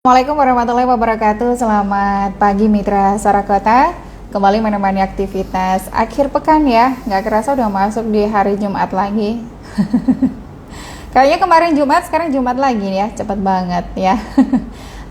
Assalamualaikum warahmatullahi wabarakatuh. Selamat pagi Mitra Sarakota. Kembali menemani aktivitas akhir pekan ya. Nggak kerasa udah masuk di hari Jumat lagi. Kayaknya kemarin Jumat, sekarang Jumat lagi ya. Cepat banget ya.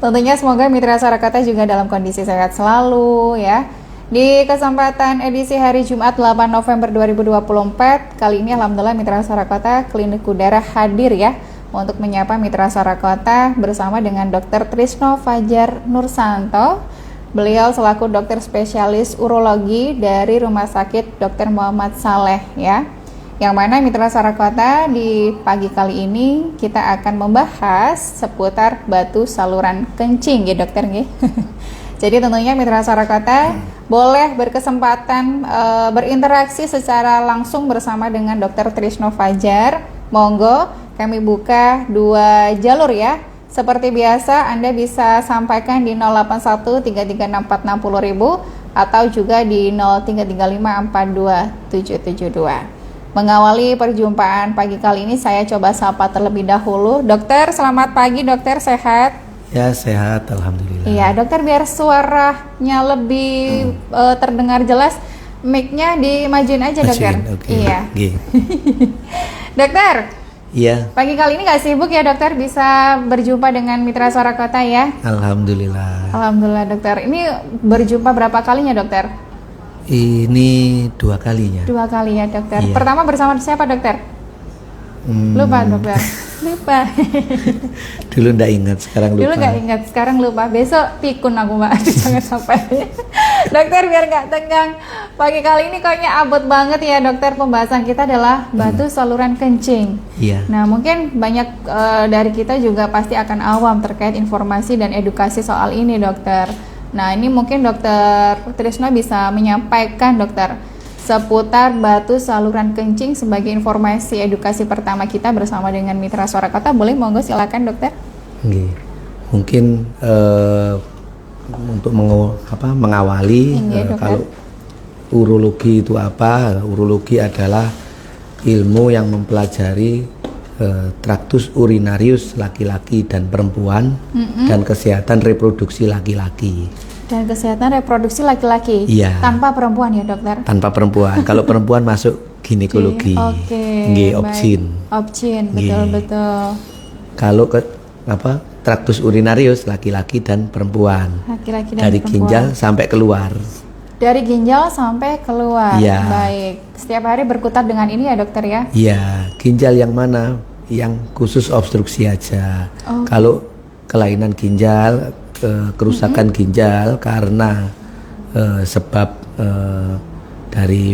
Tentunya semoga Mitra Sarakota juga dalam kondisi sehat selalu ya. Di kesempatan edisi hari Jumat 8 November 2024, kali ini alhamdulillah Mitra Sarakota Klinik Udara hadir ya untuk menyapa Mitra Sarakota bersama dengan Dr. Trisno Fajar Nursanto. Beliau selaku dokter spesialis urologi dari Rumah Sakit Dr. Muhammad Saleh ya. Yang mana Mitra Sarakota di pagi kali ini kita akan membahas seputar batu saluran kencing ya dokter nggih. Jadi tentunya Mitra Sarakota boleh berkesempatan berinteraksi secara langsung bersama dengan Dr. Trisno Fajar. Monggo kami buka dua jalur ya. Seperti biasa Anda bisa sampaikan di 081336460.000 atau juga di 0335427772. Mengawali perjumpaan pagi kali ini saya coba sapa terlebih dahulu. Dokter, selamat pagi dokter, sehat? Ya sehat, alhamdulillah. Iya dokter, biar suaranya lebih terdengar jelas, mic-nya dimajuin aja dokter. Okay. Iya. Okay. Dokter, iya. pagi kali ini nggak sibuk ya dokter, bisa berjumpa dengan Mitra Sarakota ya? Alhamdulillah. Alhamdulillah dokter. Ini berjumpa berapa kalinya dokter? Ini dua kalinya. Dua kali ya dokter. Iya. Pertama bersama siapa dokter? Lupa dokter. Lupa. Dulu nggak ingat, sekarang lupa. Dulu nggak ingat, sekarang lupa. Besok pikun aku mbak. Jangan sampai. Dokter biar nggak tegang. Pagi kali ini kayaknya abot banget ya dokter. Pembahasan kita adalah batu saluran kencing. Iya. Nah mungkin banyak dari kita juga pasti akan awam terkait informasi dan edukasi soal ini dokter. Nah ini mungkin dokter Trisno bisa menyampaikan dokter seputar batu saluran kencing sebagai informasi edukasi pertama kita bersama dengan Mitra Sarakota. Boleh, monggo silakan dokter. Okay. Mungkin untuk mengawali kalau urologi itu apa? Urologi adalah ilmu yang mempelajari traktus urinarius laki-laki dan perempuan dan kesehatan reproduksi laki-laki. Dan kesehatan reproduksi laki-laki. Iya. Tanpa perempuan ya dokter? Tanpa perempuan. Kalau perempuan masuk ginekologi. Oke. Opsin. Opsin, betul-betul. Kalau traktus urinarius laki-laki dan perempuan. Laki-laki dan dari perempuan. ginjal sampai keluar. Dari ginjal sampai keluar. Iya. Baik. Setiap hari berkutat dengan ini ya dokter ya? Iya. Ginjal yang mana? Yang khusus obstruksi aja. Okay. Kalau kelainan ginjal, kerusakan ginjal karena sebab dari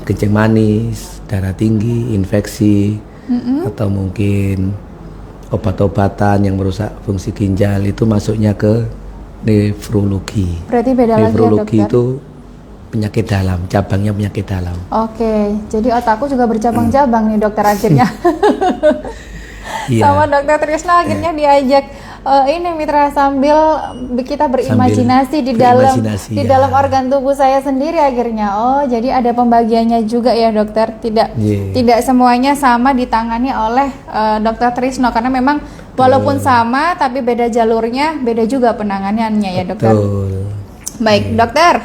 kencing manis, darah tinggi, infeksi, atau mungkin obat-obatan yang merusak fungsi ginjal, itu masuknya ke nefrologi. Berarti beda lagi ya dokter? Nefrologi itu penyakit dalam, cabangnya penyakit dalam. Oke, jadi otakku juga bercabang-cabang nih dokter akhirnya. Iya. Sama dokter Trisno akhirnya diajak ini Mitra sambil kita berimajinasi di dalam organ tubuh saya sendiri akhirnya. Oh, jadi ada pembagiannya juga ya dokter. Tidak semuanya sama ditangani oleh dokter Trisno, karena memang walaupun sama tapi beda jalurnya, beda juga penanganannya ya dokter. Betul. Baik, dokter.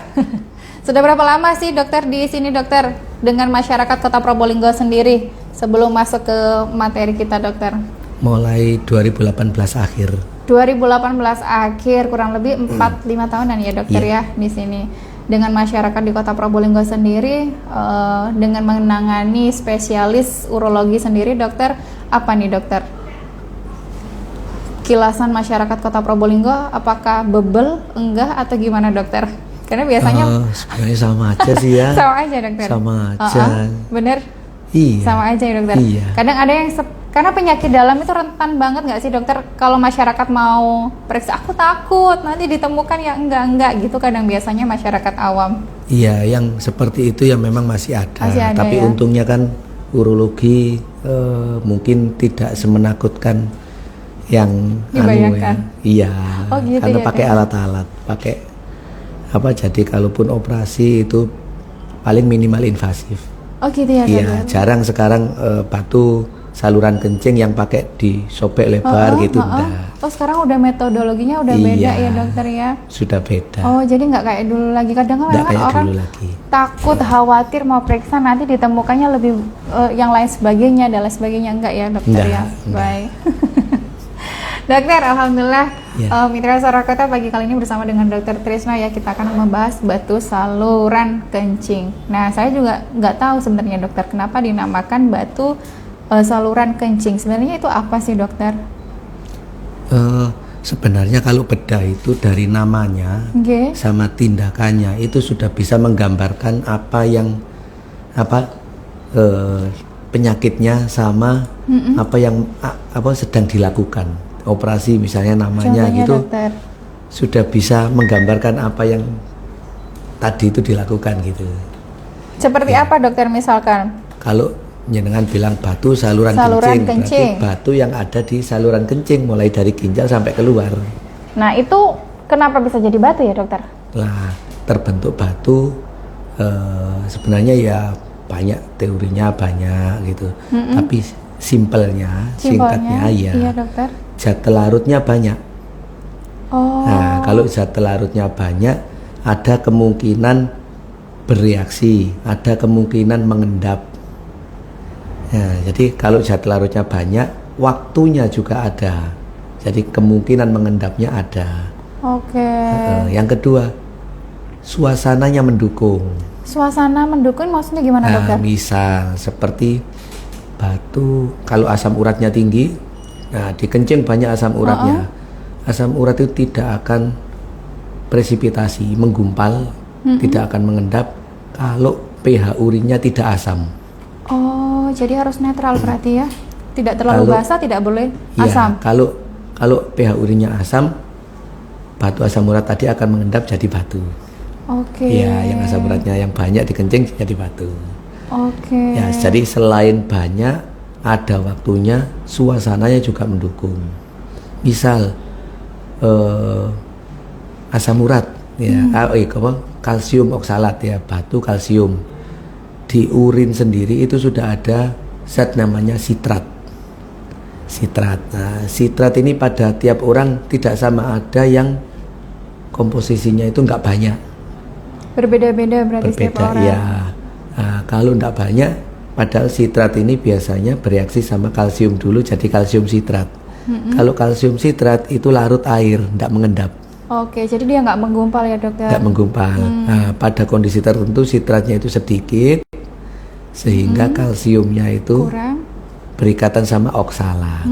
Sudah berapa lama sih dokter di sini dokter dengan masyarakat Kota Probolinggo sendiri sebelum masuk ke materi kita dokter? Mulai 2018 akhir. 2018 akhir, kurang lebih 4-5 tahunan ya dokter ya di sini. Dengan masyarakat di Kota Probolinggo sendiri, dengan menangani spesialis urologi sendiri dokter, apa nih dokter? Kilasan masyarakat Kota Probolinggo, apakah bebel, enggak, atau gimana dokter? Karena biasanya sebenarnya sama aja sih ya. Sama aja dokter. Sama aja. Bener? Iya. Sama aja ya dokter. Iya. Kadang ada yang karena penyakit dalam itu rentan banget nggak sih dokter? Kalau masyarakat mau periksa, aku takut nanti ditemukan ya enggak gitu. Kadang biasanya masyarakat awam. Iya, yang seperti itu ya memang masih ada. Tapi ya? untungnya kan urologi mungkin tidak semenakutkan yang dibayangkan. Iya. Oh, gitu karena ya, pakai alat-alat, jadi kalaupun operasi itu paling minimal invasif. Oh gitu ya. Iya, jarang sekarang batu saluran kencing yang pakai disobek lebar gitu enggak. Oh sekarang udah metodologinya udah beda ya dokter ya? Sudah beda. Oh jadi nggak kayak dulu lagi. Kadang kan orang takut khawatir mau periksa nanti ditemukannya lebih yang lain sebagainya dan lain sebagainya, enggak ya dokter ya? Baik. Dokter, alhamdulillah Mitra Sarakota pagi kali ini bersama dengan Dokter Trisna ya, kita akan membahas batu saluran kencing. Nah saya juga nggak tahu sebenarnya dokter kenapa dinamakan batu saluran kencing. Sebenarnya itu apa sih dokter? Sebenarnya kalau bedah itu dari namanya sama tindakannya itu sudah bisa menggambarkan penyakitnya sama apa yang sedang dilakukan. Operasi misalnya namanya. Contohnya, gitu dokter, sudah bisa menggambarkan apa yang tadi itu dilakukan gitu. Seperti apa dokter misalkan? Kalau jenengan bilang batu saluran kencing, berarti batu yang ada di saluran kencing mulai dari ginjal sampai keluar. Nah itu kenapa bisa jadi batu ya dokter? Lah terbentuk batu sebenarnya ya banyak teorinya banyak gitu. Tapi simpelnya singkatnya ya iya, dokter, zat larutnya banyak. Nah kalau zat larutnya banyak ada kemungkinan bereaksi, ada kemungkinan mengendap. Nah, jadi kalau zat larutnya banyak, waktunya juga ada. Jadi kemungkinan mengendapnya ada. Yang kedua, suasananya mendukung. Suasana mendukung maksudnya gimana dokter? Misal seperti batu, kalau asam uratnya tinggi, nah di kencing banyak asam uratnya. Asam urat itu tidak akan presipitasi, menggumpal, tidak akan mengendap kalau pH urinnya tidak asam. Oh, jadi harus netral berarti ya? Tidak terlalu basah, tidak boleh asam. Ya, kalau pH urinnya asam, batu asam urat tadi akan mengendap jadi batu. Ya, yang asam uratnya yang banyak dikencing jadi batu. Ya, jadi selain banyak, ada waktunya, suasananya juga mendukung. Misal asam urat, ya, kalsium oksalat ya, batu kalsium. Di urin sendiri itu sudah ada zat namanya sitrat. Nah, sitrat ini pada tiap orang tidak sama, ada yang komposisinya itu nggak banyak. Berbeda-beda berarti setiap orang. Ya. Nah, kalau tidak banyak, padahal sitrat ini biasanya bereaksi sama kalsium dulu jadi kalsium sitrat. Kalau kalsium sitrat itu larut air, tidak mengendap. Jadi dia nggak menggumpal ya dokter? Tidak menggumpal. Nah, pada kondisi tertentu sitratnya itu sedikit, sehingga kalsiumnya itu kurang, berikatan sama oksalat.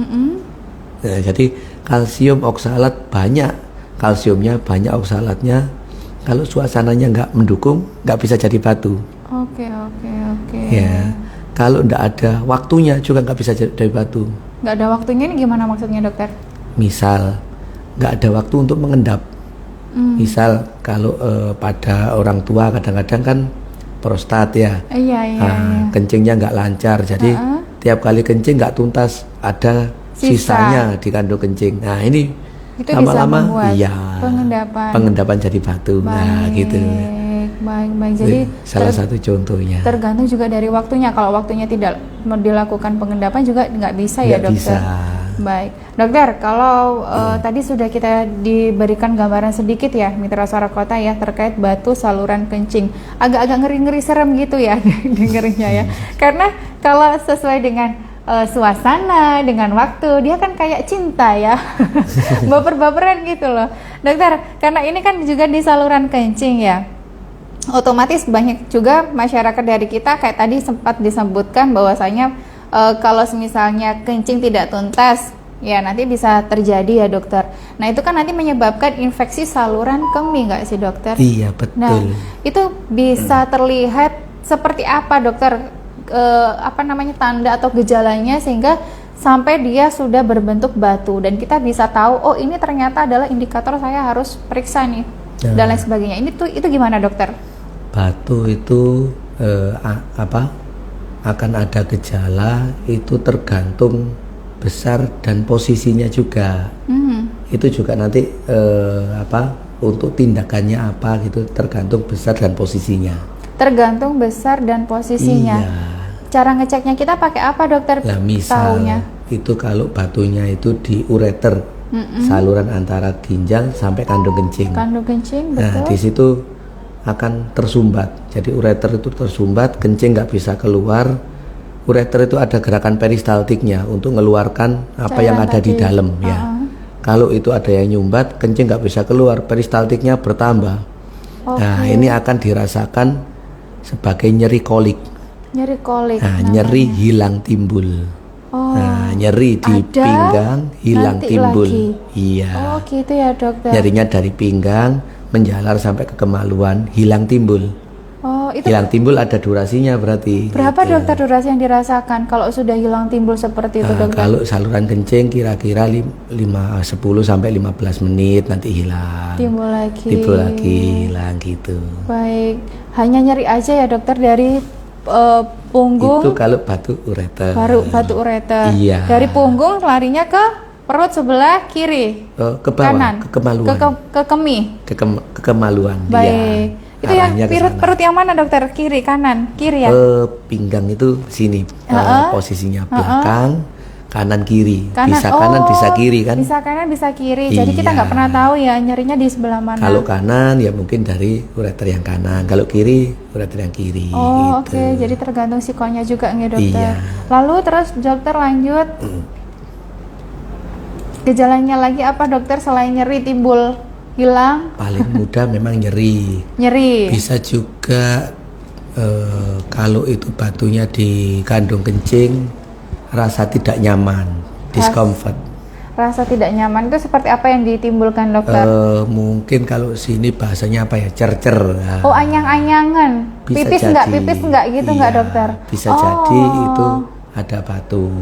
Nah, jadi kalsium oksalat banyak, kalsiumnya banyak, oksalatnya. Kalau suasananya nggak mendukung, nggak bisa jadi batu. Ya, kalau nggak ada waktunya juga nggak bisa jadi batu. Nggak ada waktunya ini gimana maksudnya dokter? Misal nggak ada waktu untuk mengendap. Misal kalau pada orang tua kadang-kadang kan prostat ya, kencingnya nggak lancar, jadi tiap kali kencing nggak tuntas, ada sisanya di kandung kencing. Nah ini itu lama-lama pengendapan jadi batu. Nah gitu. Baik. Jadi salah satu contohnya. Tergantung juga dari waktunya. Kalau waktunya tidak dilakukan pengendapan juga nggak bisa ya dokter. Baik, dokter. Kalau tadi sudah kita diberikan gambaran sedikit ya, Mitra Sarakota ya, terkait batu saluran kencing. Agak-agak ngeri-ngeri serem gitu ya dengerinnya ya. Karena kalau sesuai dengan suasana, dengan waktu, dia kan kayak cinta ya. Baper-baperan gitu loh dokter. Karena ini kan juga di saluran kencing ya, otomatis banyak juga masyarakat dari kita kayak tadi sempat disebutkan bahwasanya kalau misalnya kencing tidak tuntas ya nanti bisa terjadi ya dokter. Nah itu kan nanti menyebabkan infeksi saluran kemih nggak sih dokter? Iya betul. Nah itu bisa terlihat seperti apa dokter? Tanda atau gejalanya sehingga sampai dia sudah berbentuk batu dan kita bisa tahu oh ini ternyata adalah indikator saya harus periksa nih dan lain sebagainya. Itu gimana dokter? Batu itu akan ada gejala, itu tergantung besar dan posisinya juga. Itu juga nanti untuk tindakannya apa gitu, tergantung besar dan posisinya. Tergantung besar dan posisinya. Iya. cara ngeceknya kita pakai apa dokter? Nah, misal taunya? Itu kalau batunya itu di ureter, saluran antara ginjal sampai kandung kencing. Kandung kencing, betul. Nah, di situ akan tersumbat. Jadi ureter itu tersumbat, kencing nggak bisa keluar. Ureter itu ada gerakan peristaltiknya untuk mengeluarkan apa yang ada di dalam ya. Kalau itu ada yang nyumbat, kencing nggak bisa keluar, peristaltiknya bertambah. Nah, ini akan dirasakan sebagai nyeri kolik. Nyeri kolik. Nah, nyeri hilang timbul. Nah, nyeri di pinggang hilang timbul. Lagi. Iya. Gitu ya dokter. Nyerinya dari pinggang menjalar sampai ke kemaluan, hilang timbul. Itu hilang timbul ada durasinya berarti. Berapa gitu. Dokter durasi yang dirasakan kalau sudah hilang timbul seperti itu dokter? Kalau saluran kencing kira-kira 10 sampai 15 menit nanti hilang. Timbul lagi. Timbul lagi, hilang gitu. Baik, hanya nyeri aja ya dokter dari punggung. Itu kalau batu ureter. Baru batu ureter. Iya. Dari punggung larinya ke perut sebelah kiri. Ke bawah, kanan. Ke kemaluan. Ke kemih. Ke kemaluan. Baik. Ya. Itu yang perut yang mana dokter? Kiri, kanan, kiri ya? Pinggang itu sini, posisinya belakang, kanan kiri. Bisa kanan, bisa kiri kan? Bisa kanan, bisa kiri. Jadi kita nggak pernah tahu ya nyerinya di sebelah mana. Kalau kanan ya mungkin dari ureter yang kanan. Kalau kiri, ureter yang kiri. Gitu. Oke. Jadi tergantung sikonnya juga nih dokter. Iya. Lalu terus dokter lanjut. Gejalanya lagi apa dokter selain nyeri timbul? Hilang? Paling mudah memang nyeri. Nyeri. Bisa juga kalau itu batunya di kandung kencing, rasa tidak nyaman, discomfort. Rasa tidak nyaman itu seperti apa yang ditimbulkan dokter? Mungkin kalau sini bahasanya apa ya, cercer. Nah. Anyang-anyangan. Pipis enggak gitu enggak dokter? Bisa jadi itu ada batu.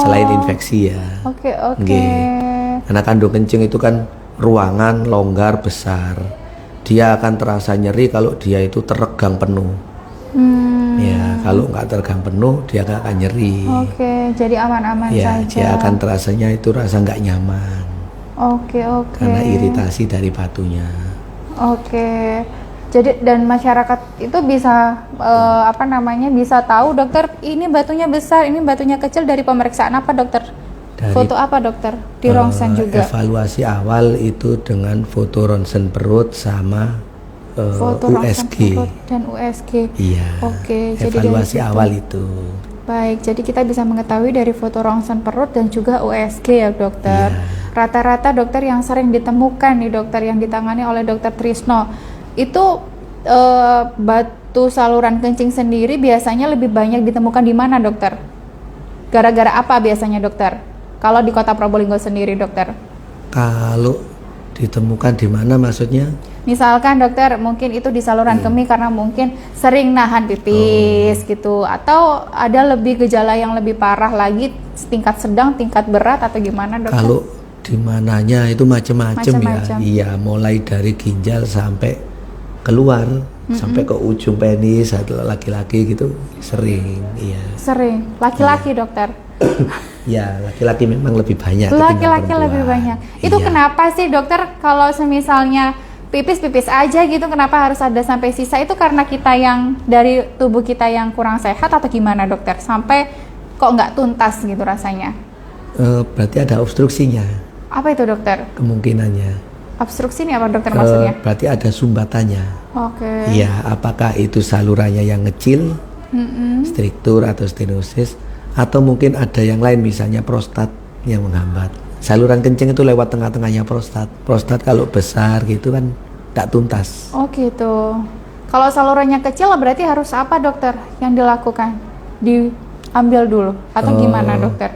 Selain infeksi ya. Oke. Karena kandung kencing itu kan ruangan longgar besar, dia akan terasa nyeri kalau dia itu teregang penuh. Ya, kalau nggak teregang penuh dia nggak akan nyeri. Jadi aman-aman ya, saja. Dia akan terasanya itu rasa nggak nyaman. Karena iritasi dari batunya. Jadi dan masyarakat itu bisa bisa tahu dokter ini batunya besar, ini batunya kecil dari pemeriksaan apa dokter? Foto apa dokter? Di rongsen juga? Evaluasi awal itu dengan foto ronsen perut sama foto USG. Perut dan USG. Iya. Evaluasi jadi awal itu. Baik, jadi kita bisa mengetahui dari foto rongsen perut dan juga USG ya dokter. Rata-rata dokter yang sering ditemukan nih dokter yang ditangani oleh dokter Trisno itu batu saluran kencing sendiri biasanya lebih banyak ditemukan di mana dokter? Gara-gara apa biasanya dokter? Kalau di Kota Probolinggo sendiri dokter? Kalau ditemukan di mana maksudnya? Misalkan dokter mungkin itu di saluran kemih karena mungkin sering nahan pipis gitu, atau ada lebih gejala yang lebih parah lagi, tingkat sedang, tingkat berat atau gimana dokter? Kalau di mananya itu macam-macam ya. Iya, mulai dari ginjal sampai keluar, sampai ke ujung penis atau laki-laki gitu sering. Iya. Sering. Laki-laki dokter? Ya, laki-laki memang lebih banyak. Laki-laki lebih banyak. Itu kenapa sih dokter kalau semisalnya pipis-pipis aja gitu, kenapa harus ada sampai sisa? Itu karena kita yang dari tubuh kita yang kurang sehat atau gimana dokter? Sampai kok nggak tuntas gitu rasanya? Berarti ada obstruksinya. Apa itu dokter? Kemungkinannya. Obstruksi ini apa dokter maksudnya? Berarti ada sumbatannya. Iya, apakah itu salurannya yang kecil, struktur atau stenosis, atau mungkin ada yang lain misalnya prostat yang menghambat. Saluran kencing itu lewat tengah-tengahnya prostat. Prostat kalau besar gitu kan tidak tuntas. Gitu. Kalau salurannya kecil berarti harus apa dokter yang dilakukan? Diambil dulu atau gimana dokter?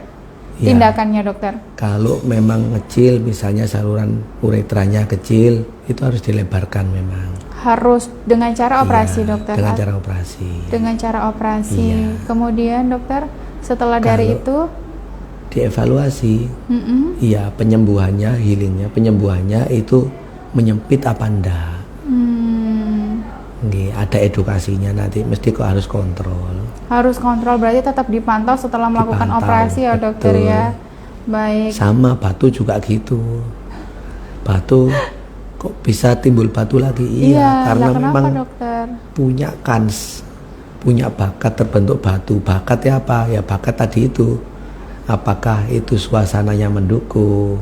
Tindakannya dokter? Kalau memang kecil, misalnya saluran uretranya kecil, itu harus dilebarkan memang. Harus dengan cara operasi dokter? Dengan cara operasi. Dengan cara operasi. Kemudian dokter setelah dari itu dievaluasi, iya penyembuhannya, healingnya, penyembuhannya itu menyempit apa enggak? Ada edukasinya nanti, mesti kok harus kontrol. Harus kontrol berarti tetap dipantau setelah melakukan operasi ya dokter ya. Baik. Sama batu juga gitu. Batu kok bisa timbul batu lagi? Iya, karena memang dokter? punya kans punya bakat terbentuk batu. Bakatnya apa? Ya bakat tadi itu. Apakah itu suasananya mendukung?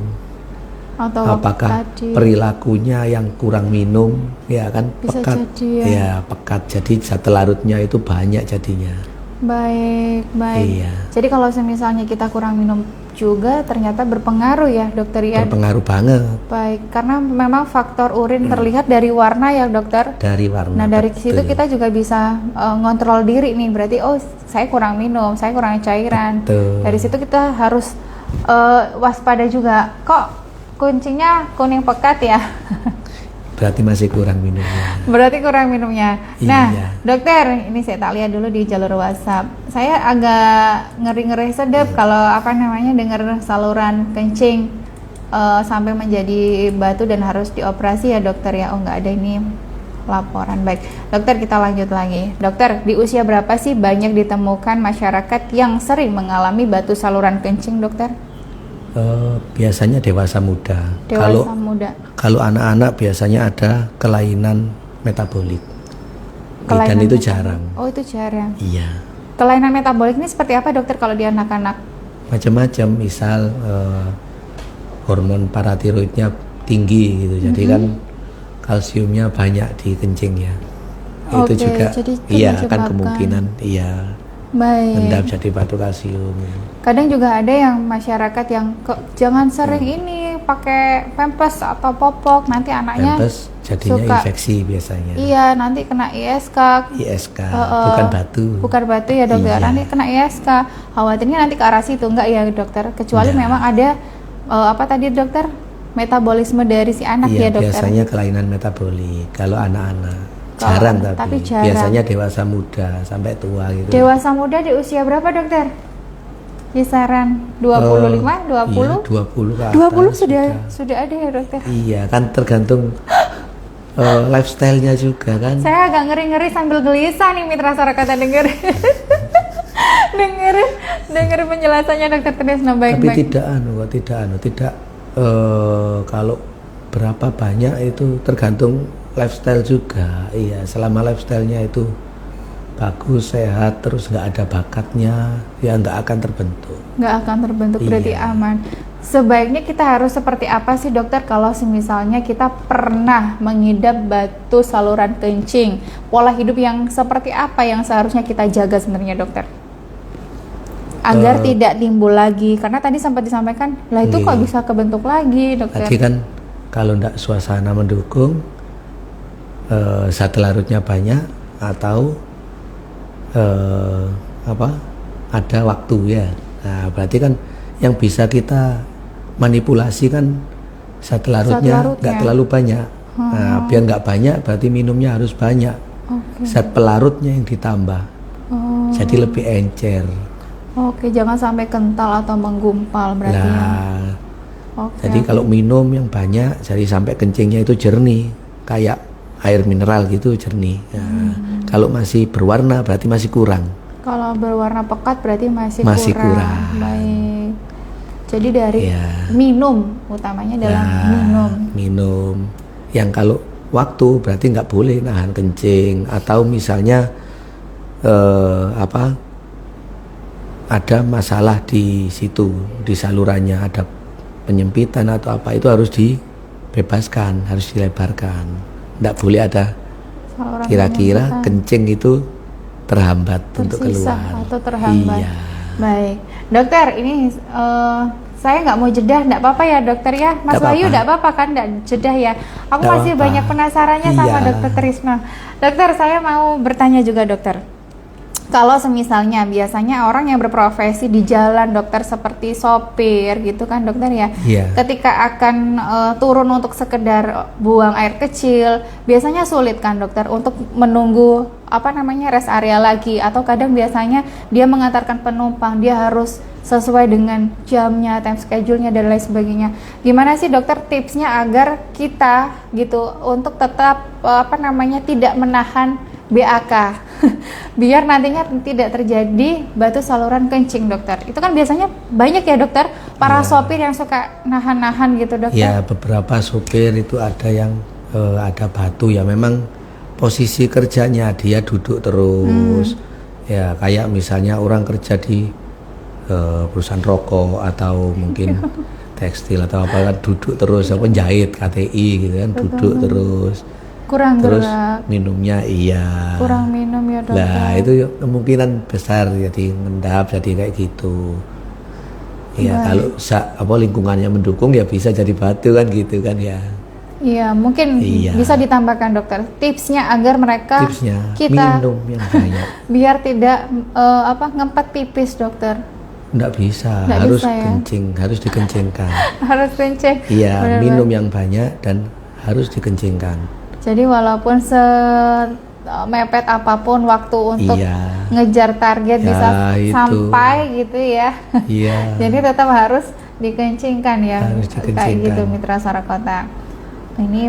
Atau apakah perilakunya yang kurang minum, ya kan? Bisa pekat, jadi, ya pekat. Jadi zat larutnya itu banyak jadinya. Baik. Iya. Jadi kalau misalnya kita kurang minum juga ternyata berpengaruh ya dokter ya? Berpengaruh banget. Baik, karena memang faktor urin terlihat dari warna ya dokter? Dari warna. Nah dari situ kita juga bisa ngontrol diri nih, berarti oh saya kurang minum, saya kurang cairan. Betul. Dari situ kita harus waspada juga. Kok kuncinya kuning pekat ya? Berarti masih kurang minumnya. Berarti kurang minumnya. Nah, iya. dokter, ini saya tak lihat dulu di jalur WhatsApp. Saya agak ngeri-ngeri sedap kalau dengar saluran kencing sampai menjadi batu dan harus dioperasi ya dokter ya. Oh nggak ada ini laporan. Baik, dokter kita lanjut lagi. Dokter, di usia berapa sih banyak ditemukan masyarakat yang sering mengalami batu saluran kencing, dokter? Biasanya dewasa muda. Kalau anak-anak biasanya ada kelainan metabolik. Dan itu jarang. Oh itu jarang. Iya. Kelainan metabolik ini seperti apa dokter kalau di anak-anak? Macam-macam, misal hormon paratiroidnya tinggi gitu. Jadi kan kalsiumnya banyak di kencingnya. Itu juga iya kan kemungkinan iya. Endap jadi batu kalsium. Kadang juga ada yang masyarakat yang jangan sering ini pakai pampers atau popok, nanti anaknya pampers jadinya infeksi biasanya. Iya, nanti kena ISK. Bukan batu. Bukan batu ya dokter. Nanti kena ISK. Khawatirnya nanti ke arah situ enggak ya dokter? Kecuali memang ada apa tadi dokter? Metabolisme dari si anak ya dokter. Biasanya kelainan metabolik kalau anak-anak. Jarang tapi jarang. Biasanya dewasa muda sampai tua gitu. Dewasa muda di usia berapa dokter? Kisaran 25, 20? Iya, 20 ke atas. 20 sudah ada ya dokter? Iya, kan tergantung lifestyle-nya juga kan. Saya agak ngeri-ngeri sambil gelisah nih mitra Sarakata dengerin penjelasannya dokter Trisno baik-baik. Tapi tidak kalau berapa banyak itu tergantung lifestyle juga. Iya, selama lifestyle-nya itu bagus, sehat, terus nggak ada bakatnya, ya nggak akan terbentuk. Berarti aman. Sebaiknya kita harus seperti apa sih dokter kalau misalnya kita pernah mengidap batu saluran kencing? Pola hidup yang seperti apa yang seharusnya kita jaga sebenarnya dokter? Agar tidak timbul lagi, karena tadi sempat disampaikan, lah itu kok bisa kebentuk lagi dokter? Tadi kan kalau nggak suasana mendukung, zat larutnya banyak atau ada waktu ya. Nah berarti kan yang bisa kita manipulasi kan zat larutnya nggak terlalu banyak. Nah biar nggak banyak berarti minumnya harus banyak. Zat pelarutnya yang ditambah. Jadi lebih encer. Jangan sampai kental atau menggumpal berarti Jadi kalau minum yang banyak, jadi sampai kencingnya itu jernih, kayak air mineral gitu jernih. Kalau masih berwarna berarti masih kurang. Kalau berwarna pekat berarti masih kurang. Baik. Jadi dari minum utamanya dalam minum. Yang kalau waktu berarti nggak boleh nahan kencing atau misalnya ada masalah di situ di salurannya ada penyempitan atau apa itu harus dibebaskan, harus dilebarkan. Nggak boleh ada kira-kira kencing itu terhambat untuk keluar atau terhambat. Iya. Baik dokter, ini saya nggak mau jedah, nggak apa-apa ya dokter ya, Mas Wahyu nggak apa-apa kan, nggak jedah ya, aku masih banyak penasarannya sama dokter Trisno. Dokter, saya mau bertanya juga dokter, kalau semisalnya biasanya orang yang berprofesi di jalan dokter seperti sopir gitu kan dokter ya, ketika akan turun untuk sekedar buang air kecil, biasanya sulit kan dokter untuk menunggu rest area lagi, atau kadang biasanya dia mengantarkan penumpang, dia harus sesuai dengan jamnya, time schedule-nya dan lain sebagainya. Gimana sih dokter tipsnya agar kita gitu untuk tetap tidak menahan BAK biar nantinya tidak terjadi batu saluran kencing dokter? Itu kan biasanya banyak ya dokter para sopir yang suka nahan-nahan gitu dokter. Ya beberapa sopir itu ada yang ada batu ya, memang posisi kerjanya dia duduk terus Ya kayak misalnya orang kerja di perusahaan rokok atau mungkin tekstil atau apa kan duduk terus, apa jahit KTI gitu kan, duduk terus. Kurang terus gerak. Minumnya kurang minum ya dokter. Nah itu kemungkinan besar jadi ngendap, jadi kayak gitu. Ya kalau lingkungannya mendukung ya bisa jadi batu kan gitu kan ya. Iya, mungkin bisa ditambahkan dokter tipsnya agar mereka kita minum yang banyak biar tidak ngempet pipis dokter. Nggak bisa, harus kencing, harus dikencingkan. Harus kencing. Iya, minum yang banyak dan harus dikencingkan. Jadi walaupun mepet apapun waktu untuk ngejar target bisa sampai gitu ya. Iya. Jadi tetap harus dikencingkan ya. Harus dikencingkan. Kayak gitu Mitra Sarakota. Ini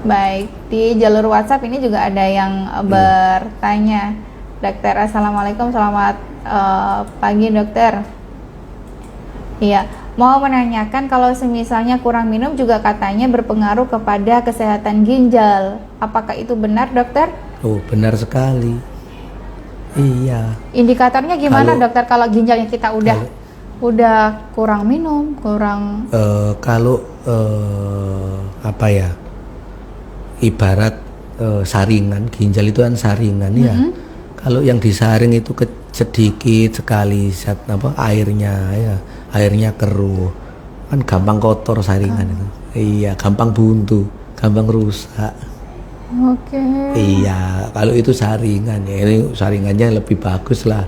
baik, di jalur WhatsApp ini juga ada yang bertanya. Dokter, assalamualaikum, selamat pagi dokter. Iya, mau menanyakan kalau semisalnya kurang minum juga katanya berpengaruh kepada kesehatan ginjal. Apakah itu benar dokter? Oh, benar sekali. Iya. Indikatornya gimana dokter kalau ginjalnya kita udah kurang minum, kurang ibarat saringan, ginjal itu kan saringan ya. Kalau yang disaring itu sedikit sekali airnya keruh, kan gampang kotor saringan itu. Iya, gampang buntu, gampang rusak. Oke. Iya, kalau itu saringan ya, ini saringannya lebih bagus lah.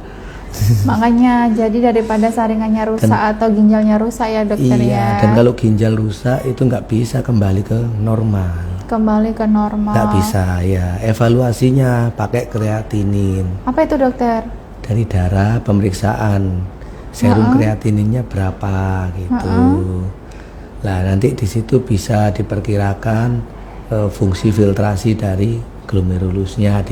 Makanya jadi daripada saringannya rusak atau ginjalnya rusak ya dokter ya. Dan kalau ginjal rusak itu nggak bisa kembali ke normal. Nggak bisa ya. Evaluasinya pakai kreatinin. Apa itu dokter? Dari darah pemeriksaan serum kreatininnya berapa gitu. Nah nanti di situ bisa diperkirakan fungsi filtrasi dari glomerulusnya,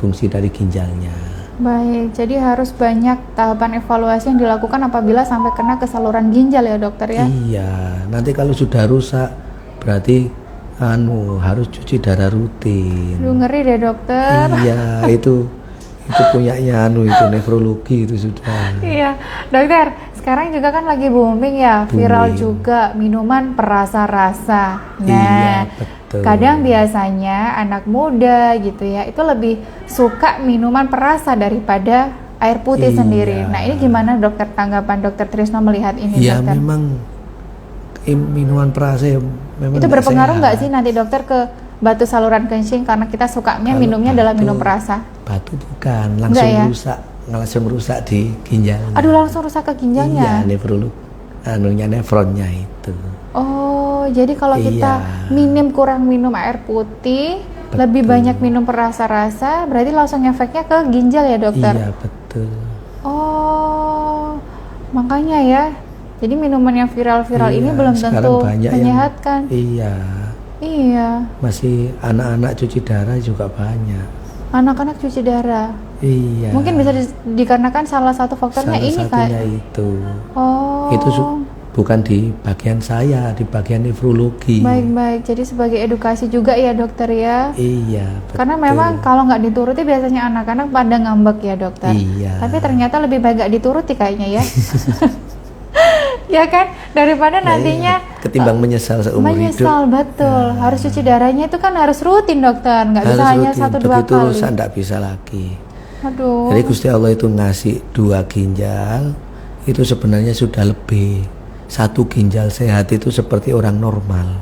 fungsi dari ginjalnya. Baik, jadi harus banyak tahapan evaluasi yang dilakukan apabila sampai kena ke saluran ginjal ya dokter ya? Iya, nanti kalau sudah rusak berarti harus cuci darah rutin. Aduh, ngeri deh dokter. Iya, itu punyanya itu nefrologi itu sudah. Iya, dokter, sekarang juga kan lagi booming ya, viral juga minuman perasa rasa. Nah, iya, betul. Kadang biasanya anak muda gitu ya, itu lebih suka minuman perasa daripada air putih sendiri. Nah, ini gimana dokter, tanggapan dokter Trisno melihat ini ya, dokter? Memang minuman perasa ya memang itu berpengaruh nggak sih nanti dokter ke batu saluran kencing karena kita sukanya minumnya adalah minum perasa? Batu bukan, langsung rusak di ginjal. Aduh, langsung rusak ke ginjalnya? Iya, nefronnya itu. Oh, jadi kalau kita kurang minum air putih, lebih banyak minum perasa rasa, berarti langsung efeknya ke ginjal ya dokter? Iya, betul. Oh, makanya ya. Jadi minuman yang viral-viral ini belum tentu menyehatkan. Iya. Masih anak-anak cuci darah juga banyak. Anak-anak cuci darah. Iya. Mungkin bisa dikarenakan salah satu faktornya ini kan? Itu. Oh. Itu bukan di bagian saya, di bagian nefrologi. Baik. Jadi sebagai edukasi juga ya dokter ya. Iya. Betul. Karena memang kalau nggak dituruti biasanya anak-anak pada ngambek ya dokter. Iya. Tapi ternyata lebih baik nggak dituruti kayaknya ya. Ya kan, daripada nantinya ketimbang menyesal seumur hidup. Menyesal, betul. Harus cuci darahnya itu kan harus rutin dokter, nggak bisa hanya 1-2 kali. Begitu rusak nggak bisa lagi. Aduh. Jadi Gusti Allah itu ngasih 2 ginjal, itu sebenarnya sudah lebih. 1 ginjal sehat itu seperti orang normal.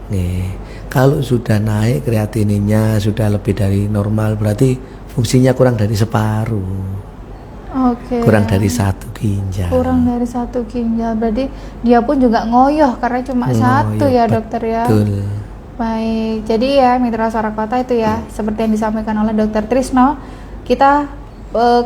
Nih, kalau sudah naik kreatininnya sudah lebih dari normal, berarti fungsinya kurang dari separuh. Oke. Kurang dari 1 ginjal. Berarti dia pun juga ngoyoh karena cuma 1 ya dokter ya. Betul. Baik, jadi ya Mitra Sarakota itu ya seperti yang disampaikan oleh dokter Trisno, kita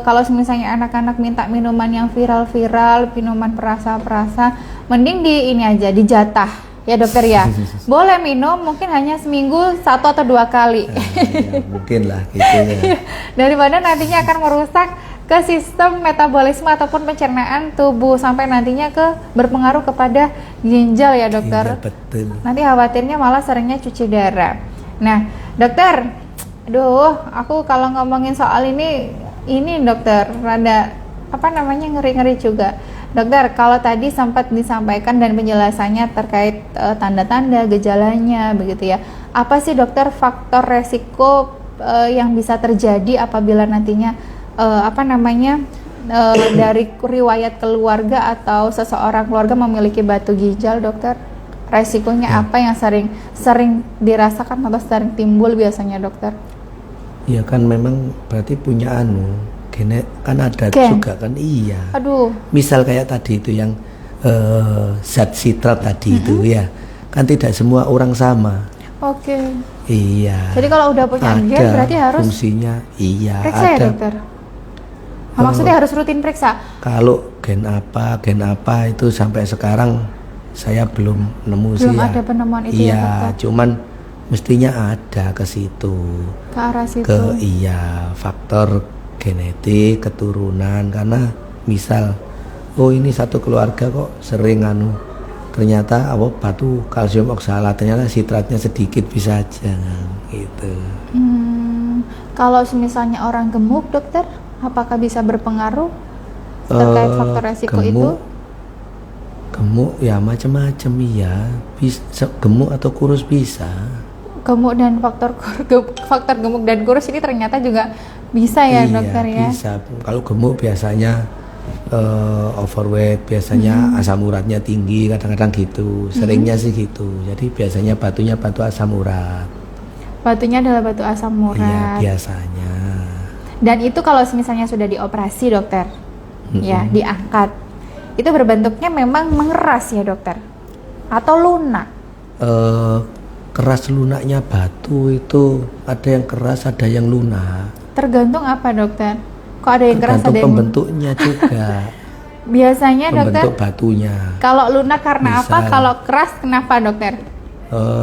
kalau misalnya anak-anak minta minuman yang viral-viral, minuman perasa-perasa, mending ini aja dijatah ya dokter ya. Boleh minum mungkin hanya seminggu 1 atau 2 kali. Ya, mungkin lah gitu ya. Daripada nantinya akan merusak ke sistem metabolisme ataupun pencernaan tubuh sampai nantinya berpengaruh kepada ginjal ya dokter. Iya, betul. Nanti khawatirnya malah seringnya cuci darah. Nah dokter, Aduh, aku kalau ngomongin soal ini dokter, rada ngeri-ngeri juga. Dokter, kalau tadi sempat disampaikan dan penjelasannya terkait tanda-tanda, gejalanya begitu ya. Apa sih dokter faktor resiko yang bisa terjadi apabila nantinya dari riwayat keluarga atau seseorang keluarga memiliki batu ginjal, dokter? Resikonya apa yang sering dirasakan atau sering timbul biasanya, dokter? Ya kan memang berarti punya genet kan ada juga kan, iya. Aduh. Misal kayak tadi itu yang zat sitrat tadi itu ya, kan tidak semua orang sama. Oke. Iya. Jadi kalau udah punya gen berarti harus fungsinya, iya periksa ada. Ya, dokter? Maksudnya harus rutin periksa? Kalau gen apa itu sampai sekarang saya belum nemu sih ya. Belum ada penemuan itu ya, dokter? Iya, cuman mestinya ada ke situ. Ke arah situ. Faktor genetik, keturunan, karena misal ini satu keluarga kok sering ternyata batu kalsium oksalat, ternyata sitratnya sedikit bisa aja gitu. Kalau misalnya orang gemuk, dokter, apakah bisa berpengaruh terkait faktor resiko itu? Gemuk ya macam-macam ya, bisa gemuk atau kurus bisa. Gemuk dan faktor gemuk dan kurus ini ternyata juga bisa ya, dokter ya? Bisa. Kalau gemuk biasanya overweight, biasanya asam uratnya tinggi, kadang-kadang gitu. Seringnya sih gitu. Jadi biasanya batunya batu asam urat. Batunya adalah batu asam urat. Iya, biasanya. Dan itu kalau misalnya sudah dioperasi, dokter, ya diangkat, itu berbentuknya memang mengeras ya, dokter? Atau lunak? Keras lunaknya batu itu ada yang keras, ada yang lunak. Tergantung apa, dokter? Kok ada yang keras, ada yang pembentuknya juga. Biasanya, dokter, pembentuk batunya. Kalau lunak karena apa? Kalau keras kenapa, dokter?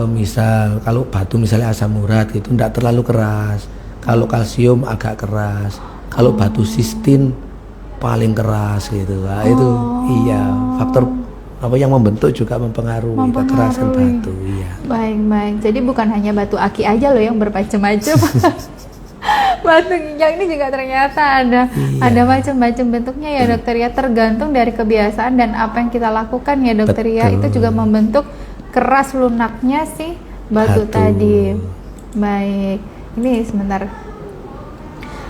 Misal kalau batu misalnya asam urat itu tidak terlalu keras. Kalau kalsium agak keras. Kalau batu sistin paling keras gitu. Nah, itu iya faktor apa yang membentuk juga mempengaruhi kekerasan batu. Iya. Baik. Jadi bukan hanya batu aki aja loh yang bermacam-macam. Batu ginjal ini juga ternyata ada macam-macam bentuknya ya, dokter ya. Tergantung dari kebiasaan dan apa yang kita lakukan ya, dokter. Betul. Ya. Itu juga membentuk keras lunaknya si batu tadi. Baik. Ini sebentar.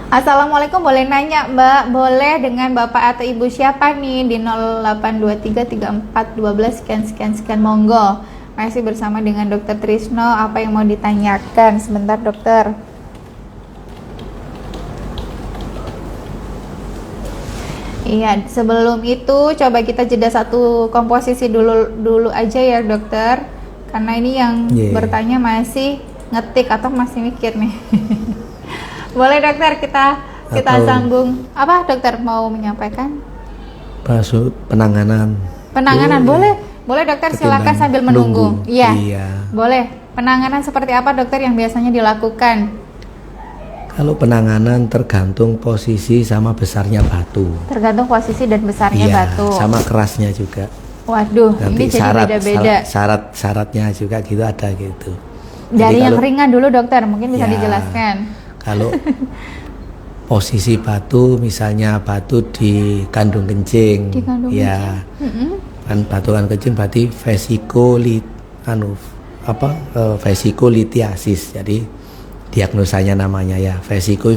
Assalamualaikum, boleh nanya Mbak? Boleh dengan Bapak atau Ibu siapa nih? Di 08233412 sekian monggo. Masih bersama dengan Dokter Trisno. Apa yang mau ditanyakan? Sebentar, dokter. Iya, sebelum itu coba kita jeda satu komposisi dulu aja ya, dokter. Karena ini yang bertanya masih ngetik atau masih mikir nih. Boleh, dokter, kita sambung. Apa dokter mau menyampaikan? Maksud penanganan. Boleh dokter, silakan sambil menunggu. Iya. Boleh. Penanganan seperti apa, dokter, yang biasanya dilakukan? Kalau penanganan tergantung posisi sama besarnya batu. Tergantung posisi dan besarnya batu. Sama kerasnya juga. Waduh, nanti ini jadi beda-beda. Syaratnya juga gitu ada gitu. Dari yang ringan dulu, dokter, mungkin bisa dijelaskan. Kalau posisi batu, misalnya batu di kandung kencing, kan batu kandung kencing berarti vesikolitiasis. Jadi diagnosanya namanya ya vesika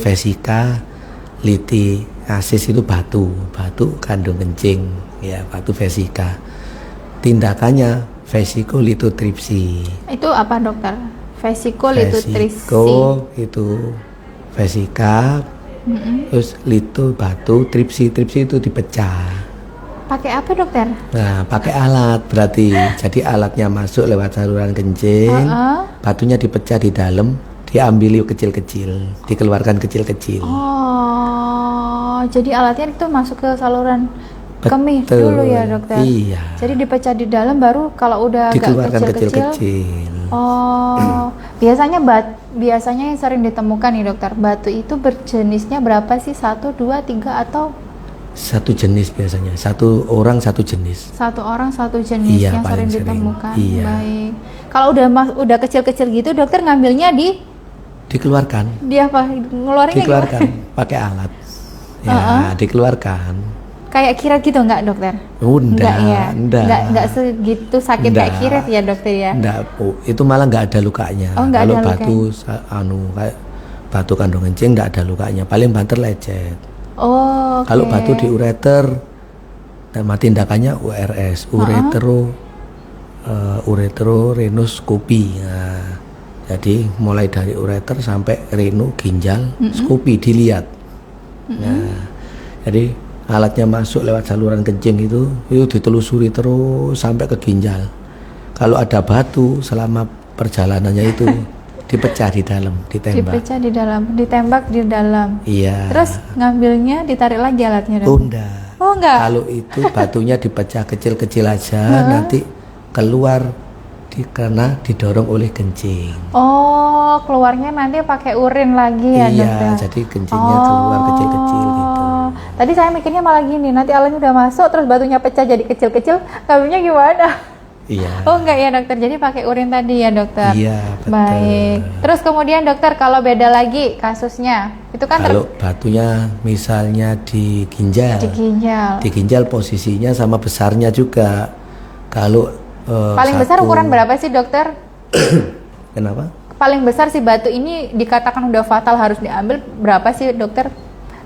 litiasis itu batu kandung kencing ya, batu vesika. Tindakannya vesikolitotripsi. Itu apa, dokter? Vesikolitotripsi. Itu vesika, terus lito batu, tripsi itu dipecah. Pakai apa, dokter? Nah, pakai alat berarti. Jadi alatnya masuk lewat saluran kencing, batunya dipecah di dalam, diambil kecil-kecil, dikeluarkan kecil-kecil. Oh, jadi alatnya itu masuk ke saluran kemih dulu ya, dokter? Iya. Jadi dipecah di dalam, baru kalau udah dikeluarkan agak kecil-kecil. Oh, biasanya yang sering ditemukan nih, dokter, batu itu berjenisnya berapa sih? 1, 2, 3 atau? Satu jenis biasanya, satu orang satu jenis. Satu orang satu jenis yang sering ditemukan. Iya. Baik. Kalau udah kecil-kecil gitu, dokter ngambilnya di dikeluarkan. Dia apa? Ngeluarinnya dikeluarkan pakai alat. Ya, dikeluarkan. Kayak kirat gitu enggak, dokter? Enggak ya. Enggak segitu sakit kayak kirat ya, dokter ya? Enggak, itu malah enggak ada lukanya. Kalau batu kayak batu kandung kencing enggak ada lukanya, paling banter lecet. Kalau batu di ureter, nama tindakannya URS, ureterorenoskopi. Nah, jadi mulai dari ureter sampai reno ginjal, skopi dilihat. Nah, jadi alatnya masuk lewat saluran kencing itu ditelusuri terus sampai ke ginjal. Kalau ada batu selama perjalanannya itu dipecah di dalam, ditembak. Dipecah di dalam, ditembak di dalam. Iya. Terus ngambilnya ditarik lagi alatnya, dong? Enggak. Kalau itu batunya dipecah kecil-kecil aja, nanti keluar karena didorong oleh kencing. Keluarnya nanti pakai urin lagi ya, iya, dokter? Iya, jadi kencingnya keluar kecil-kecil gitu. Tadi saya mikirnya malah gini, nanti alatnya udah masuk terus batunya pecah jadi kecil-kecil, ngambilnya gimana? Iya. Enggak ya, dokter, jadi pakai urin tadi ya, dokter? Iya, betul. Baik. Terus kemudian dokter, kalau beda lagi kasusnya, itu kan kalau batunya misalnya di ginjal. Di ginjal posisinya sama besarnya juga. Kalau paling besar ukuran berapa sih, dokter? Kenapa? Paling besar si batu ini dikatakan udah fatal harus diambil berapa sih, dokter,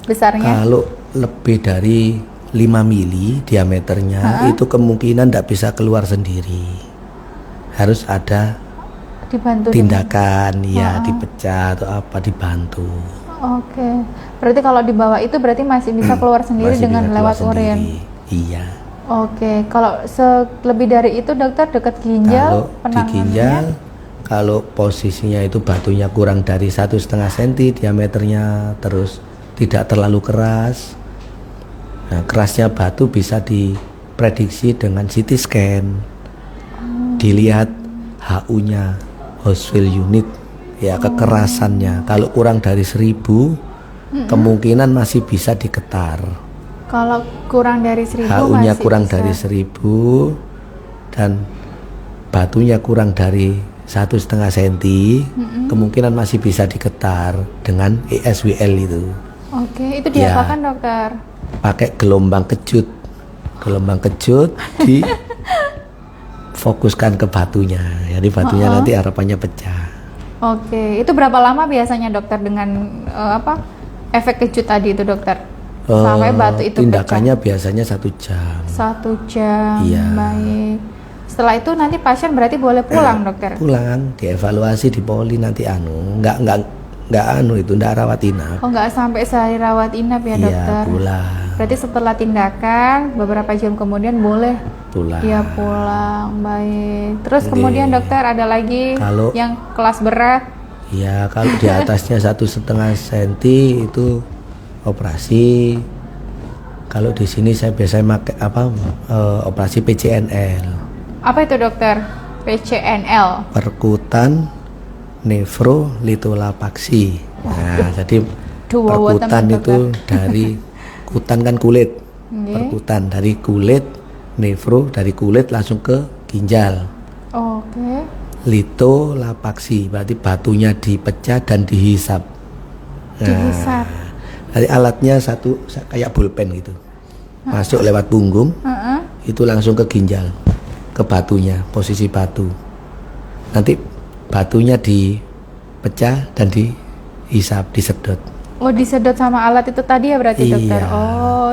besarnya? Kalau lebih dari 5 mili diameternya, itu kemungkinan tidak bisa keluar sendiri. Harus ada tindakan, dipecah atau apa, dibantu. Oke. Berarti kalau di bawah itu berarti masih bisa keluar sendiri dengan lewat urin? Iya. Oke, kalau lebih dari itu, dokter, dekat ginjal, kalau di ginjal, kalau posisinya itu batunya kurang dari 1,5 cm diameternya, terus tidak terlalu keras. Nah, kerasnya batu bisa diprediksi dengan CT scan. Dilihat HU-nya, Hounsfield unit, ya kekerasannya. Kalau kurang dari 1000, kemungkinan masih bisa diketar. Kalau kurang dari 1000 HU-nya masih kurang bisa. dari 1000 dan batunya kurang dari 1,5 cm, kemungkinan masih bisa diketar dengan ESWL itu. Oke, itu diapakan, dokter? Pakai gelombang kejut difokuskan ke batunya, jadi batunya nanti harapannya pecah. Oke, itu berapa lama biasanya, dokter, dengan efek kejut tadi itu, dokter? Sampai batu itu tindakannya pecah? Biasanya 1 jam. 1 jam, iya. Baik. Setelah itu nanti pasien berarti boleh pulang, dokter? Pulang, dievaluasi di poli nanti nggak itu nggak rawat inap. Nggak sampai sehari rawat inap ya, dokter? Iya, pulang. Berarti setelah tindakan beberapa jam kemudian boleh pulang. Dia pulang, baik. Terus kemudian, dokter, ada lagi kalau yang kelas berat? Iya, kalau di atasnya 1,5 cm itu operasi. Kalau di sini saya biasanya pakai operasi PCNL. Apa itu, dokter? PCNL? Perkutan nefrolitolapaksi. Nah, jadi perkutan itu dari kutan kan kulit. Perkutan dari kulit, nefro dari kulit langsung ke ginjal. Oke. Litolapaksi berarti batunya dipecah dan dihisap. Dihisap. Dari alatnya satu kayak pulpen gitu, masuk lewat punggung, itu langsung ke ginjal, ke batunya, posisi batu. Nanti batunya dipecah dan dihisap, disedot. Disedot sama alat itu tadi ya berarti, dokter?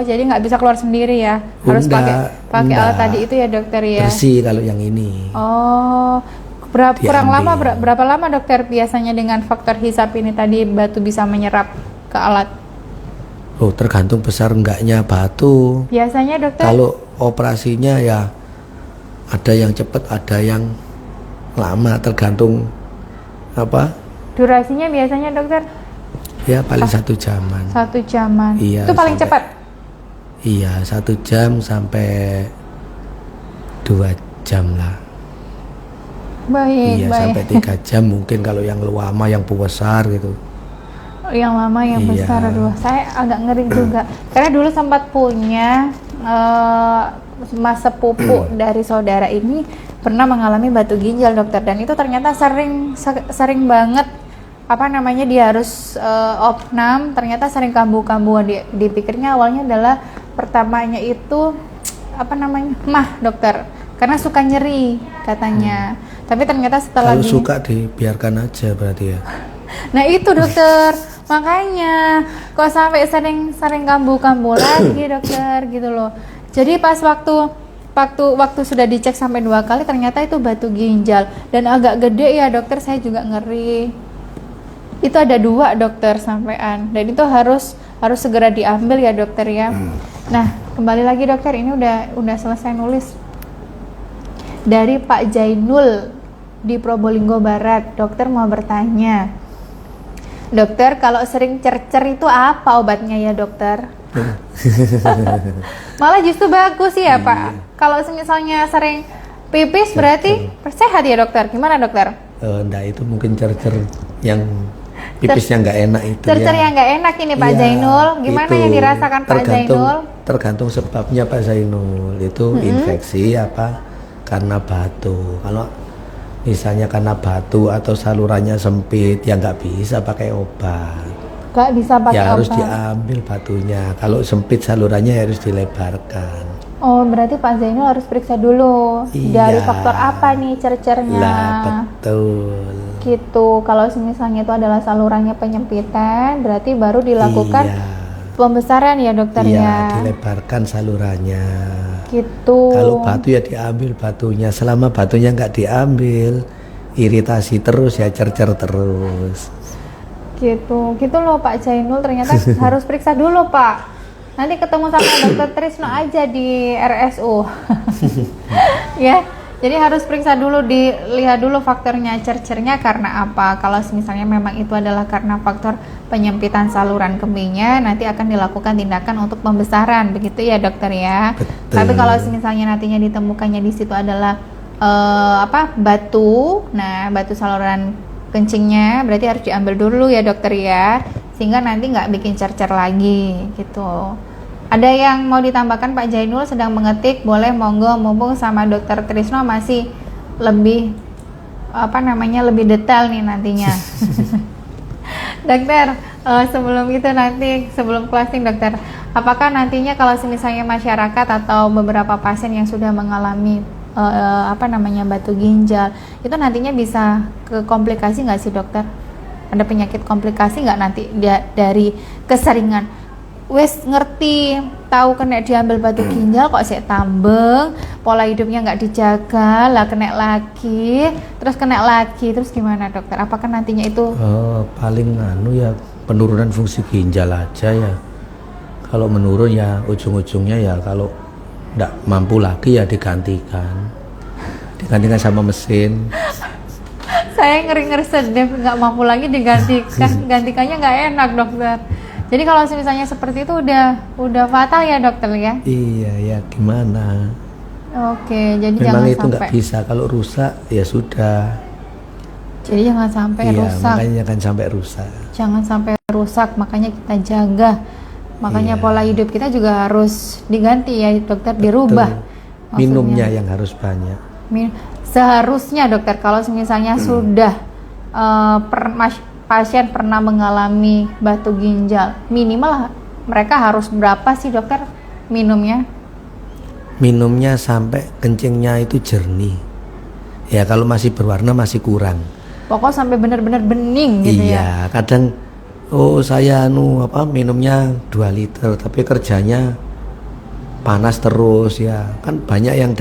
Jadi nggak bisa keluar sendiri ya? Harus pakai alat tadi itu ya, dokter ya? Bersih kalau yang ini. Berapa lama, dokter, biasanya dengan faktor hisap ini tadi batu bisa menyerap ke alat? Tergantung besar enggaknya batu. Biasanya, dokter? Kalau operasinya ya ada yang cepat, ada yang lama, tergantung durasinya biasanya, dokter? Ya paling 1 jaman. 1 jaman. Iya, itu paling cepat? Iya, 1 jam sampai 2 jam lah. Baik. Sampai 3 jam mungkin kalau yang lama, yang besar gitu. Yang lama, yang besar, aduh, saya agak ngeri juga. Karena dulu sempat punya mas sepupu dari saudara ini pernah mengalami batu ginjal, dokter, dan itu ternyata sering banget dia harus opnam, ternyata sering kambuh-kambuhan. Dipikirnya awalnya adalah pertamanya itu mah dokter, karena suka nyeri katanya. Tapi ternyata setelah kalau suka dibiarkan aja berarti ya. Nah itu dokter, makanya kok sampai sering kambuh-kambuh lagi dokter gitu loh. Jadi pas waktu sudah dicek sampai 2 kali, ternyata itu batu ginjal dan agak gede ya dokter, saya juga ngeri. Itu ada 2 dokter sampean, dan itu harus segera diambil ya dokter ya. Nah kembali lagi dokter, ini udah selesai nulis dari Pak Jainul di Probolinggo Barat. Dokter mau bertanya, dokter kalau sering cercer itu apa obatnya ya dokter? Malah justru bagus ya Pak. Kalau misalnya sering pipis berarti sehat ya dokter? Gimana dokter? Enggak, itu mungkin cercer yang pipisnya nggak enak itu. Cercer yang nggak enak ini Pak Jainul. Gimana yang dirasakan Pak Jainul? Tergantung sebabnya Pak Zainul. Itu infeksi apa karena batu. Kalau misalnya karena batu atau salurannya sempit, ya nggak bisa pakai obat. Nggak bisa pakai obat. Ya harus diambil batunya. Kalau sempit salurannya harus dilebarkan. Oh, berarti Pak Zainul harus periksa dulu. Iya. Dari faktor apa nih cercernya? Lah, betul. Gitu. Kalau misalnya itu adalah salurannya penyempitan, berarti baru dilakukan pembesaran ya dokter ya. Iya, dilebarkan salurannya. Gitu. Kalau batu ya diambil batunya. Selama batunya nggak diambil, iritasi terus ya, cercer terus. Gitu loh Pak Jainul, ternyata harus periksa dulu Pak. Nanti ketemu sama dokter Trisno aja di RSU. Ya, jadi harus periksa dulu, dilihat dulu faktornya cercernya karena apa. Kalau misalnya memang itu adalah karena faktor penyempitan saluran kemihnya, nanti akan dilakukan tindakan untuk pembesaran, begitu ya dokter ya. Betul. Tapi kalau misalnya nantinya ditemukannya di situ adalah batu, nah batu saluran kencingnya berarti harus diambil dulu ya dokter ya, sehingga nanti nggak bikin cercer lagi gitu. Ada yang mau ditambahkan Pak Jainul sedang mengetik, boleh monggo, mumpung sama dokter Trisno masih lebih lebih detail nih nantinya. Dokter, sebelum closing dokter, apakah nantinya kalau misalnya masyarakat atau beberapa pasien yang sudah mengalami batu ginjal itu nantinya bisa ke komplikasi nggak sih dokter? Ada penyakit komplikasi nggak nanti dari keseringan? Wes ngerti, tahu kena diambil batu ginjal kok saya tambeng, pola hidupnya nggak dijaga, lah kena lagi, terus gimana dokter? Apakah nantinya itu? Paling ya penurunan fungsi ginjal aja ya. Kalau menurun ya ujung-ujungnya ya kalau nggak mampu lagi ya digantikan sama mesin. Saya ngeri sedih, nggak mampu lagi digantikan, gantikannya nggak enak dokter. Jadi kalau misalnya seperti itu udah fatal ya dokter ya? Iya ya, gimana? Oke, jadi memang jangan itu nggak bisa, kalau rusak ya sudah. Jadi jangan sampai rusak. Makanya jangan sampai rusak. Jangan sampai rusak, makanya kita jaga. Makanya pola hidup kita juga harus diganti ya dokter, dirubah. Minumnya yang harus banyak. Seharusnya dokter kalau misalnya sudah pasien pernah mengalami batu ginjal, minimal mereka harus berapa sih dokter minumnya? Minumnya sampai kencingnya itu jernih. Ya kalau masih berwarna masih kurang. Pokoknya sampai benar-benar bening gitu ya? Iya, kadang saya minumnya 2 liter tapi kerjanya panas terus ya, kan banyak yang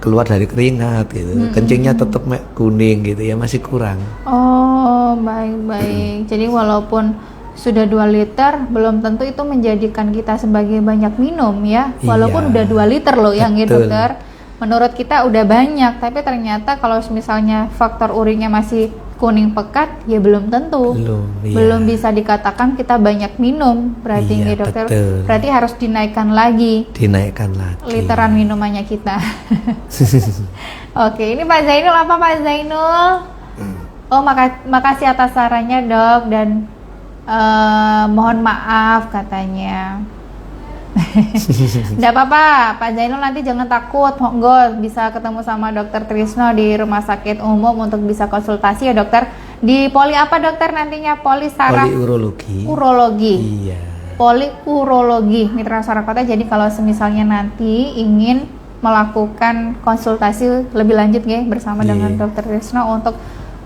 keluar dari keringat gitu. Kencingnya tetap kuning gitu ya, masih kurang. Oh baik. Jadi walaupun sudah 2 liter belum tentu itu menjadikan kita sebagai banyak minum ya, walaupun udah 2 liter loh yang ya dokter, menurut kita udah banyak, tapi ternyata kalau misalnya faktor urinnya masih kuning pekat ya belum tentu, belum bisa dikatakan kita banyak minum berarti ini dokter. Betul. Berarti harus dinaikkan lagi literan minumannya kita. Oke, ini Pak Zainul, apa Pak Zainul? Oh makasih atas sarannya dok, dan mohon maaf katanya. Nggak apa-apa Pak Zainul, nanti jangan takut, monggo bisa ketemu sama dokter Trisno di rumah sakit umum untuk bisa konsultasi ya dokter. Di poli apa dokter nantinya? Poli saraf? Poli urologi. Urologi. Iya. Poli urologi Mitra Suara Kota. Jadi kalau misalnya nanti ingin melakukan konsultasi lebih lanjut ya bersama dengan Dokter Trisno untuk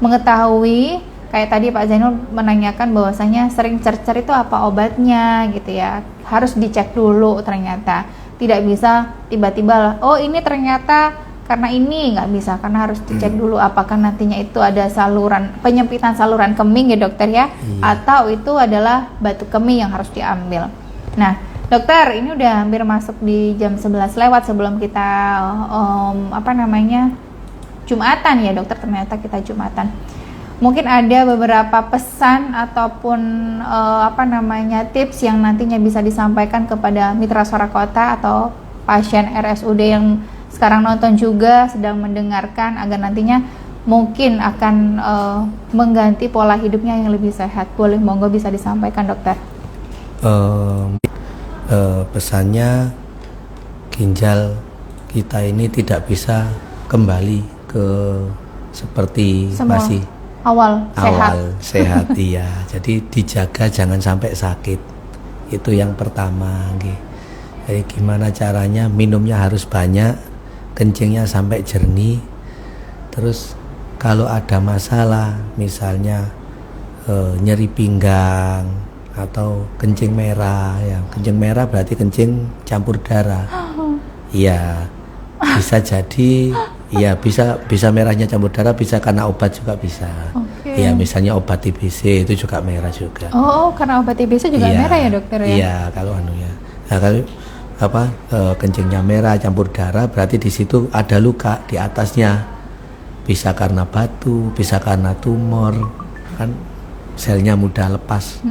mengetahui kayak tadi Pak Zainul menanyakan bahwasanya sering cercer itu apa obatnya gitu ya. Harus dicek dulu ternyata. Tidak bisa tiba-tiba oh ini ternyata karena ini nggak bisa, karena harus dicek dulu apakah nantinya itu ada saluran penyempitan saluran kemih ya dokter ya, atau itu adalah batu kemih yang harus diambil. Nah dokter ini udah hampir masuk di jam 11 lewat sebelum kita Jumatan ya dokter, ternyata kita Jumatan. Mungkin ada beberapa pesan ataupun tips yang nantinya bisa disampaikan kepada Mitra Suara Kota atau pasien RSUD yang sekarang nonton juga sedang mendengarkan agar nantinya mungkin akan mengganti pola hidupnya yang lebih sehat. Boleh monggo bisa disampaikan dokter. Pesannya ginjal kita ini tidak bisa kembali ke seperti semua masih awal sehat iya. Jadi dijaga jangan sampai sakit. Itu yang pertama nggih. Jadi gimana caranya? Minumnya harus banyak, kencingnya sampai jernih. Terus kalau ada masalah misalnya nyeri pinggang atau kencing merah ya, kencing merah berarti kencing campur darah. Iya, bisa jadi ya, bisa merahnya campur darah, bisa karena obat juga bisa. Ya misalnya obat TBC itu juga merah juga. Oh karena obat TBC juga merah ya dokter ya? Iya kalau nah, kalau kencingnya merah campur darah berarti di situ ada luka di atasnya, bisa karena batu, bisa karena tumor kan, selnya mudah lepas.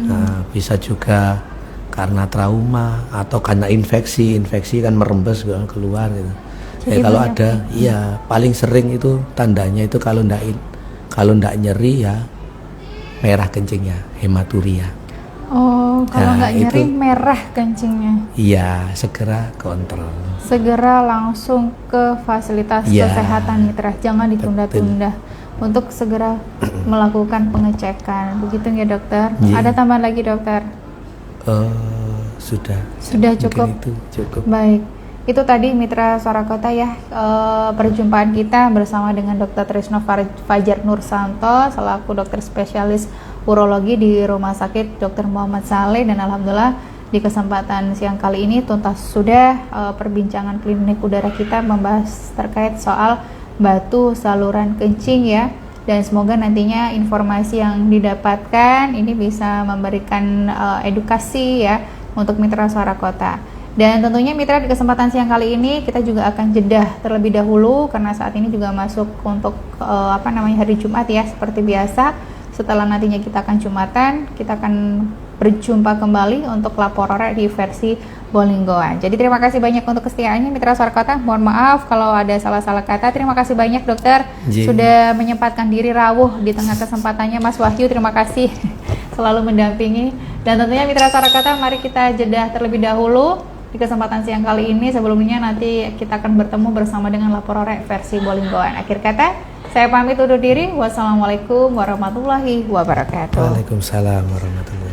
Nah, bisa juga karena trauma atau karena infeksi kan merembes keluar gitu. Kalau ada paling sering itu tandanya itu kalau ndak nyeri ya merah kencingnya, hematuria. Oh, kalau nggak nyeri merah kencingnya. Iya, segera kontrol. Segera langsung ke fasilitas kesehatan Mitra, jangan ditunda-tunda untuk segera melakukan pengecekan. Begitu ya dokter? Ada tambahan lagi dokter? Sudah cukup. Itu cukup. Baik. Itu tadi Mitra Suara Kota ya, perjumpaan kita bersama dengan Dr. Trisno Fajar Nursanto selaku dokter spesialis urologi di Rumah Sakit Dr. Muhammad Saleh, dan alhamdulillah di kesempatan siang kali ini tuntas sudah perbincangan klinik udara kita membahas terkait soal batu saluran kencing ya, dan semoga nantinya informasi yang didapatkan ini bisa memberikan edukasi ya untuk Mitra Suara Kota. Dan tentunya Mitra di kesempatan siang kali ini kita juga akan jeda terlebih dahulu karena saat ini juga masuk untuk hari Jumat ya, seperti biasa. Setelah nantinya kita akan Jumatan, kita akan berjumpa kembali untuk laporan di versi Bolinggoan. Jadi terima kasih banyak untuk kesetiaannya Mitra Suara Kota. Mohon maaf kalau ada salah-salah kata. Terima kasih banyak dokter sudah menyempatkan diri rawuh di tengah kesempatannya. Mas Wahyu terima kasih selalu mendampingi. Dan tentunya Mitra Suara Kota, mari kita jeda terlebih dahulu di kesempatan siang kali ini. Sebelumnya nanti kita akan bertemu bersama dengan laporan versi Bolinggoan. Akhir kata saya pamit undur diri. Wassalamualaikum warahmatullahi wabarakatuh. Waalaikumsalam warahmatullahi wabarakatuh.